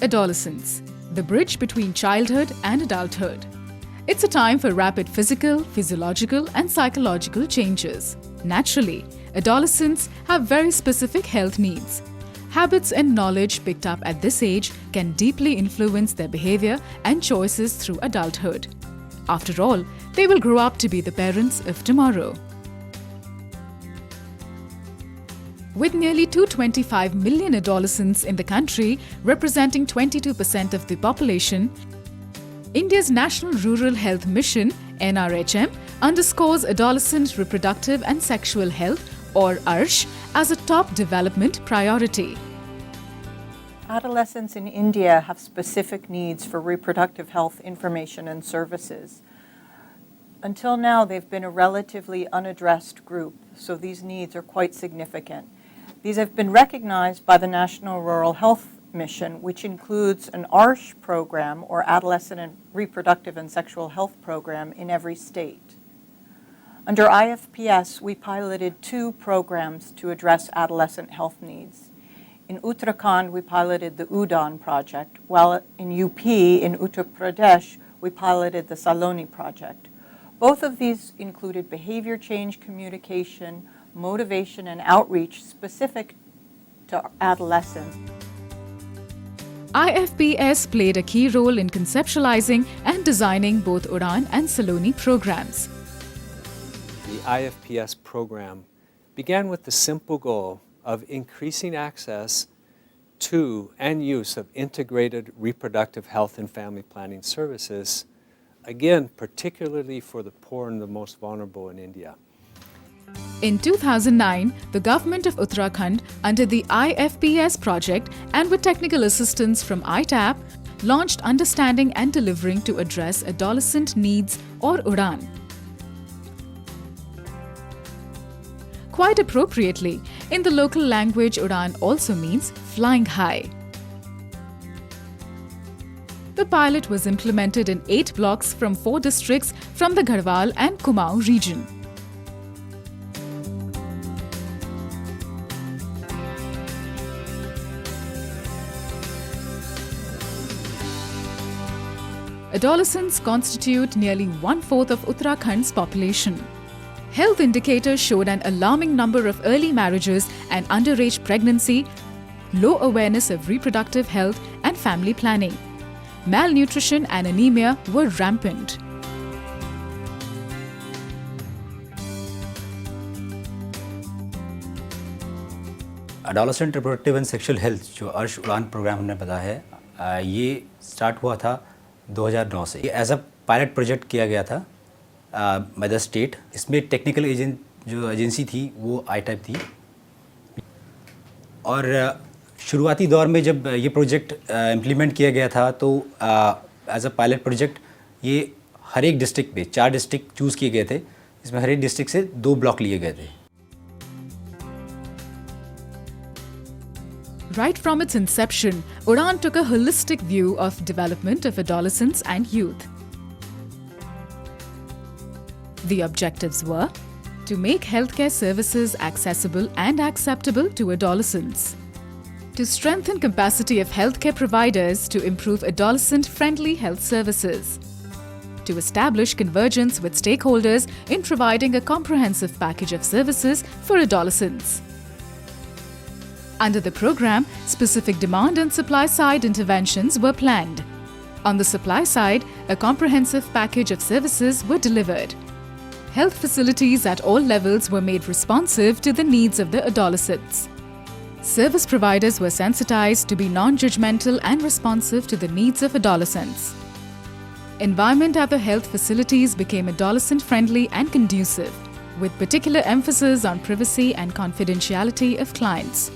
Adolescence, the bridge between childhood and adulthood. It's a time for rapid physical, physiological, and psychological changes. Naturally, adolescents have very specific health needs. Habits and knowledge picked up at this age can deeply influence their behavior and choices through adulthood. After all, they will grow up to be the parents of tomorrow. With nearly 225 million adolescents in the country, representing 22% of the population, India's National Rural Health Mission (NRHM) underscores adolescent reproductive and sexual health, or ARSH, as a top development priority. Adolescents in India have specific needs for reproductive health information and services. Until now, they've been a relatively unaddressed group, so these needs are quite significant. These have been recognized by the National Rural Health Mission, which includes an ARSH program, or Adolescent and Reproductive and Sexual Health Program, in every state. Under IFPS, we piloted 2 programs to address adolescent health needs. In Uttarakhand, we piloted the UDAN project, while in UP, in Uttar Pradesh, we piloted the Saloni project. Both of these included behavior change communication, motivation, and outreach specific to adolescents. IFPS played a key role in conceptualizing and designing both UDAN and Saloni programs. The IFPS program began with the simple goal of increasing access to and use of integrated reproductive health and family planning services, again, particularly for the poor and the most vulnerable in India. In 2009, the government of Uttarakhand, under the IFPS project and with technical assistance from ITAP, launched Understanding and Delivering to Address Adolescent Needs, or UDAN. Quite appropriately, in the local language, UDAN also means flying high. The pilot was implemented in 8 blocks from 4 districts from the Garhwal and Kumaon region. Adolescents constitute nearly 1/4 of Uttarakhand's population. Health indicators showed an alarming number of early marriages and underage pregnancy, low awareness of reproductive health and family planning. Malnutrition and anemia were rampant. Adolescent reproductive and sexual health जो अर्श उड़ान programme हमने बताया है, ये start हुआ था 2009 से। एज अ पायलट प्रोजेक्ट किया गया था बाय द स्टेट। इसमें टेक्निकल जो एजेंसी थी वो ITAP थी। और शुरुआती दौर में जब ये प्रोजेक्ट इम्प्लीमेंट किया गया था तो एज अ पायलट प्रोजेक्ट ये हर एक डिस्ट्रिक्ट में 4 डिस्ट्रिक्ट चूज़ किए गए थे। इसमें हर एक डिस्ट्रिक्ट से 2 ब्लॉक लिए गए थे। Right from its inception, UDAN took a holistic view of development of adolescents and youth. The objectives were to make healthcare services accessible and acceptable to adolescents, to strengthen capacity of healthcare providers to improve adolescent-friendly health services, to establish convergence with stakeholders in providing a comprehensive package of services for adolescents. Under the program, specific demand and supply side interventions were planned. On the supply side, a comprehensive package of services were delivered. Health facilities at all levels were made responsive to the needs of the adolescents. Service providers were sensitized to be non-judgmental and responsive to the needs of adolescents. Environment at the health facilities became adolescent-friendly and conducive, with particular emphasis on privacy and confidentiality of clients.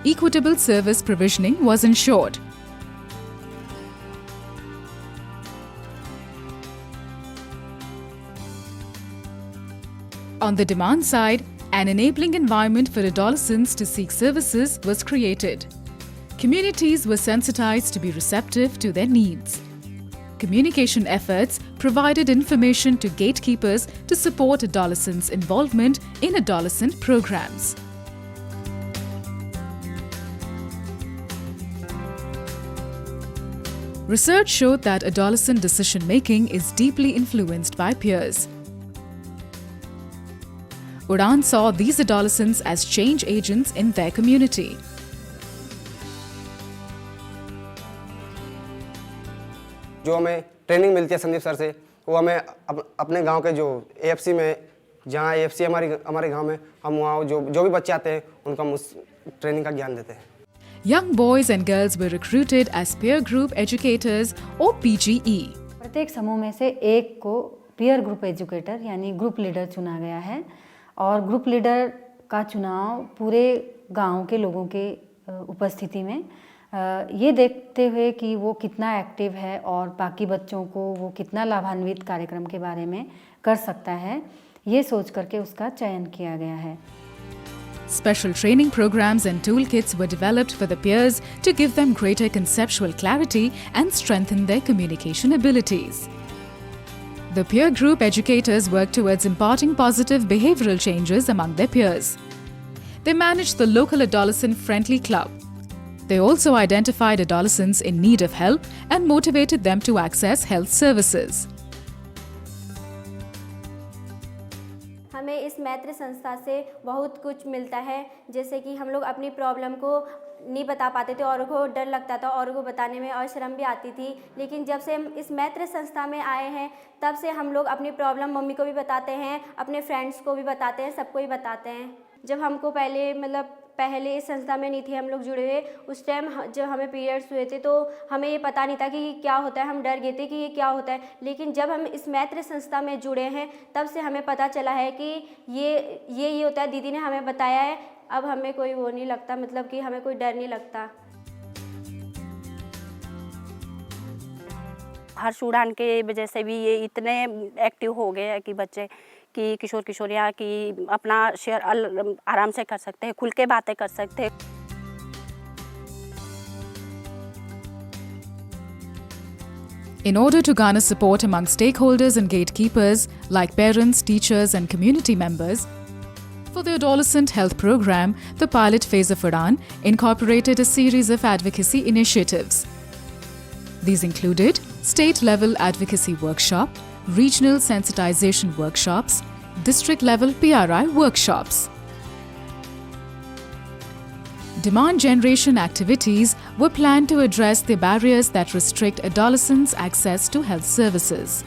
Equitable service provisioning was ensured. On the demand side, an enabling environment for adolescents to seek services was created. Communities were sensitized to be receptive to their needs. Communication efforts provided information to gatekeepers to support adolescents' involvement in adolescent programs. Research showed that adolescent decision making is deeply influenced by peers. Udaan saw these adolescents as change agents in their community. जो हमें training मिलती है Sandeep sir से, वो हमें अपने गांव के जो एएफसी में, जहां एएफसी हमारे गांव में, हम वहाँ जो भी बच्चे आते हैं उनको हम उस ट्रेनिंग का ज्ञान देते हैं. Young boys and girls were recruited as peer group educators or PGE. प्रत्येक समूह में से एक को पीयर ग्रुप एजुकेटर यानी ग्रुप लीडर चुना गया है और ग्रुप लीडर का चुनाव पूरे गांव के लोगों के उपस्थिति में ये देखते हुए कि वो कितना एक्टिव है और बाकी बच्चों को वो कितना लाभान्वित कार्यक्रम के बारे में कर सकता है, ये सोच करके उसका चयन किया गया है. Special training programs and toolkits were developed for the peers to give them greater conceptual clarity and strengthen their communication abilities. The peer group educators worked towards imparting positive behavioral changes among their peers. They managed the local adolescent-friendly club. They also identified adolescents in need of help and motivated them to access health services. हमें इस मैत्री संस्था से बहुत कुछ मिलता है, जैसे कि हम लोग अपनी प्रॉब्लम को नहीं बता पाते थे, औरों को डर लगता था, औरों को बताने में और शर्म भी आती थी. लेकिन जब से हम इस मैत्री संस्था में आए हैं तब से हम लोग अपनी प्रॉब्लम मम्मी को भी बताते हैं, अपने फ्रेंड्स को भी बताते हैं, सबको ही बताते हैं. जब हमको पहले इस संस्था में नहीं थे हम लोग जुड़े हुए, उस टाइम जब हमें पीरियड्स हुए थे तो हमें ये पता नहीं था कि क्या होता है, हम डर गए थे कि ये क्या होता है. लेकिन जब हम इस मैत्री संस्था में जुड़े हैं तब से हमें पता चला है कि ये होता है. दीदी ने हमें बताया है, अब हमें कोई वो नहीं लगता, मतलब कि हमें कोई डर नहीं लगता. हर्ष उड़ान के वजह से भी ये इतने एक्टिव हो गए हैं कि बच्चे कि किशोर किशोरियाँ की अपना शेयर आराम से कर सकते हैं, खुल के बातें कर सकते हैं. In order to garner support among stakeholders and gatekeepers like parents, teachers and community members, for the adolescent health program, the pilot phase of Udaan incorporated a series of advocacy initiatives. These included state-level advocacy workshop, regional sensitization workshops, district-level PRI workshops. Demand generation activities were planned to address the barriers that restrict adolescents' access to health services.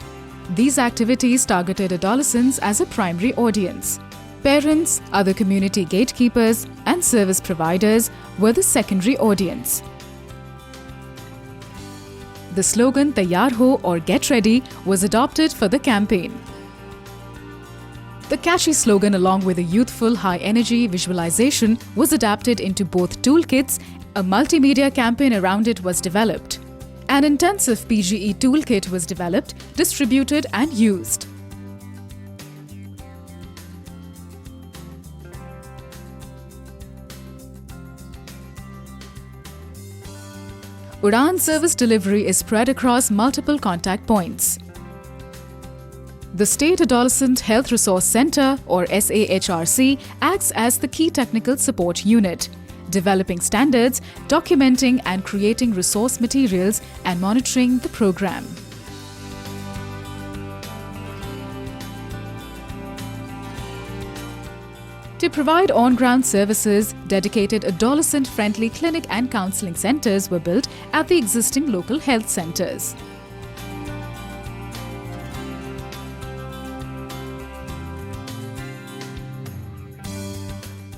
These activities targeted adolescents as a primary audience. Parents, other community gatekeepers, and service providers were the secondary audience. The slogan "Taiyar Ho" or "Get Ready" was adopted for the campaign. The catchy slogan, along with a youthful, high-energy visualization, was adapted into both toolkits. A multimedia campaign around it was developed. An intensive PGE toolkit was developed, distributed and used. Udaan service delivery is spread across multiple contact points. The State Adolescent Health Resource Centre, or SAHRC, acts as the key technical support unit, developing standards, documenting and creating resource materials, and monitoring the program. To provide on-ground services, dedicated adolescent-friendly clinic and counselling centres were built at the existing local health centres.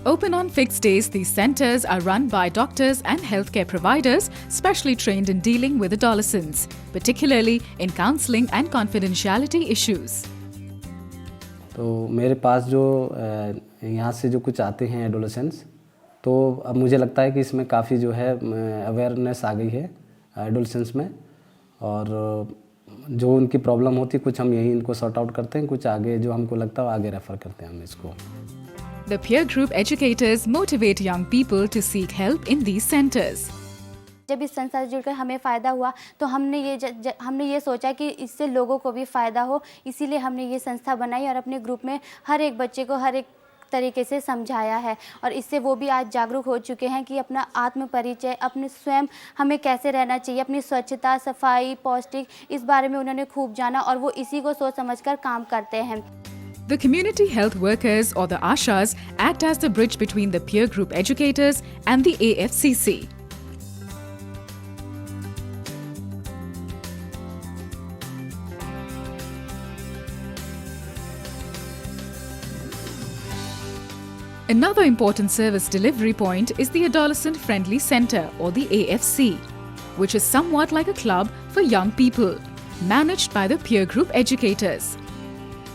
Open on fixed days, these centres are run by doctors and healthcare providers specially trained in dealing with adolescents, particularly in counselling and confidentiality issues. तो मेरे पास जो यहाँ से जो कुछ आते हैं adolescents, तो अब मुझे लगता है कि इसमें काफ़ी जो है अवेयरनेस आ गई है एडोलेसेंट्स में, और जो उनकी प्रॉब्लम होती है कुछ हम यहीं इनको सॉर्ट आउट करते हैं, कुछ आगे जो हमको लगता है आगे रेफ़र करते हैं हम इसको. The peer group educators motivate young people to seek help in these centers. जब इस संस्था से जुड़कर हमें फ़ायदा हुआ तो हमने ये सोचा कि इससे लोगों को भी फ़ायदा हो, इसीलिए हमने ये संस्था बनाई और अपने ग्रुप में हर एक बच्चे को हर एक तरीके से समझाया है और इससे वो भी आज जागरूक हो चुके हैं कि अपना आत्म परिचय, अपने स्वयं हमें कैसे रहना चाहिए, अपनी स्वच्छता, सफाई, पौष्टिक, इस बारे में उन्होंने खूब जाना और वो इसी को सोच समझकर काम करते हैं। The community health workers or the ASHAs act as the bridge between the peer group educators and the AFCC. Another important service delivery point is the Adolescent Friendly Center or the AFC, which is somewhat like a club for young people, managed by the peer group educators.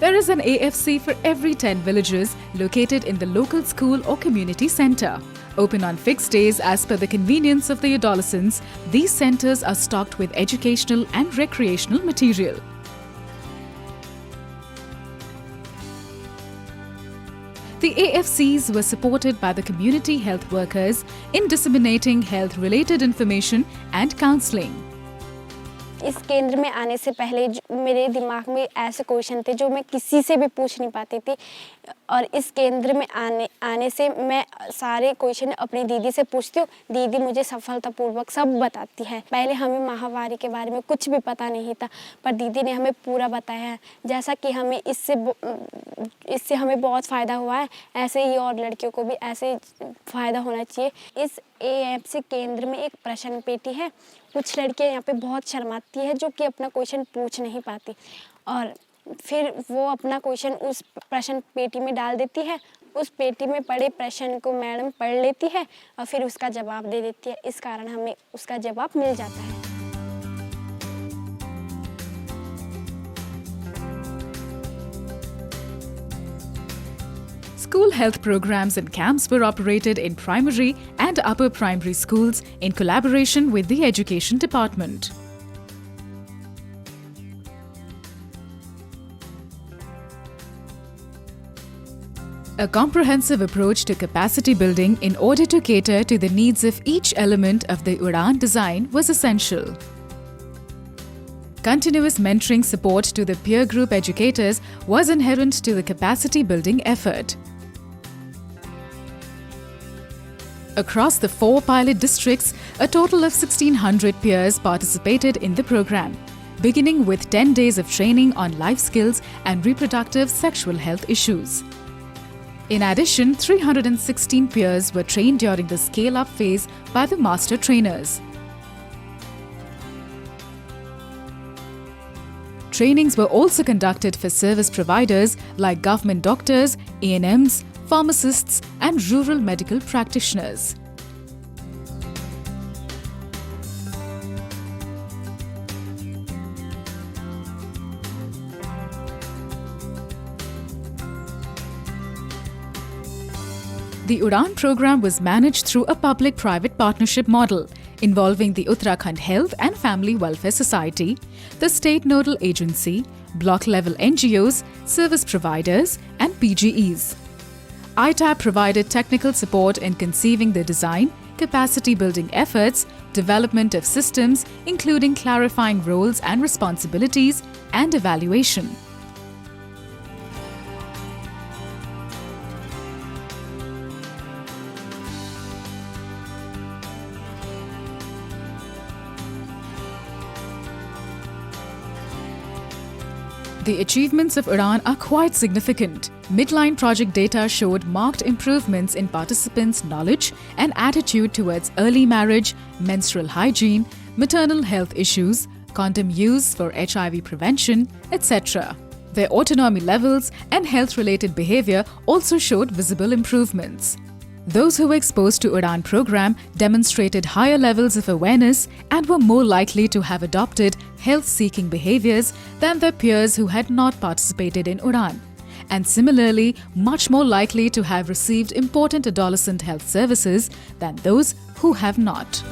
There is an AFC for every 10 villages located in the local school or community center. Open on fixed days as per the convenience of the adolescents, these centers are stocked with educational and recreational material. The AFCs were supported by the community health workers in disseminating health-related information and counseling. इस केंद्र में आने से पहले मेरे दिमाग में ऐसे क्वेश्चन थे जो मैं किसी से भी पूछ नहीं पाती थी और इस केंद्र में आने से मैं सारे क्वेश्चन अपनी दीदी से पूछती हूँ। दीदी मुझे सफलतापूर्वक सब बताती है। पहले हमें माहवारी के बारे में कुछ भी पता नहीं था पर दीदी ने हमें पूरा बताया है। जैसा कि हमें इससे हमें बहुत फ़ायदा हुआ है, ऐसे ही और लड़कियों को भी ऐसे फ़ायदा होना चाहिए। इस AFC केंद्र में एक प्रश्न पेटी है। कुछ लड़कियां यहाँ पे बहुत शर्माती है जो कि अपना क्वेश्चन पूछ नहीं पाती और फिर वो अपना क्वेश्चन उस प्रश्न पेटी में डाल देती है। उस पेटी में पड़े प्रश्न को मैडम पढ़ लेती है और फिर उसका जवाब दे देती है। इस कारण हमें उसका जवाब मिल जाता है। School health programs and camps were operated in primary and upper primary schools in collaboration with the Education Department. A comprehensive approach to capacity building in order to cater to the needs of each element of the UDAN design was essential. Continuous mentoring support to the peer group educators was inherent to the capacity building effort. Across the 4 pilot districts, a total of 1,600 peers participated in the program, beginning with 10 days of training on life skills and reproductive sexual health issues. In addition, 316 peers were trained during the scale-up phase by the master trainers. Trainings were also conducted for service providers like government doctors, ANMs, pharmacists, and rural medical practitioners. The UDAN program was managed through a public-private partnership model involving the Uttarakhand Health and Family Welfare Society, the state nodal agency, block-level NGOs, service providers, and PGEs. ITAB provided technical support in conceiving the design, capacity-building efforts, development of systems, including clarifying roles and responsibilities, and evaluation. The achievements of UDAN are quite significant. Midline project data showed marked improvements in participants' knowledge and attitude towards early marriage, menstrual hygiene, maternal health issues, condom use for HIV prevention, etc. Their autonomy levels and health-related behavior also showed visible improvements. Those who were exposed to UDAN program demonstrated higher levels of awareness and were more likely to have adopted health-seeking behaviors than their peers who had not participated in UDAN, and similarly much more likely to have received important adolescent health services than those who have not.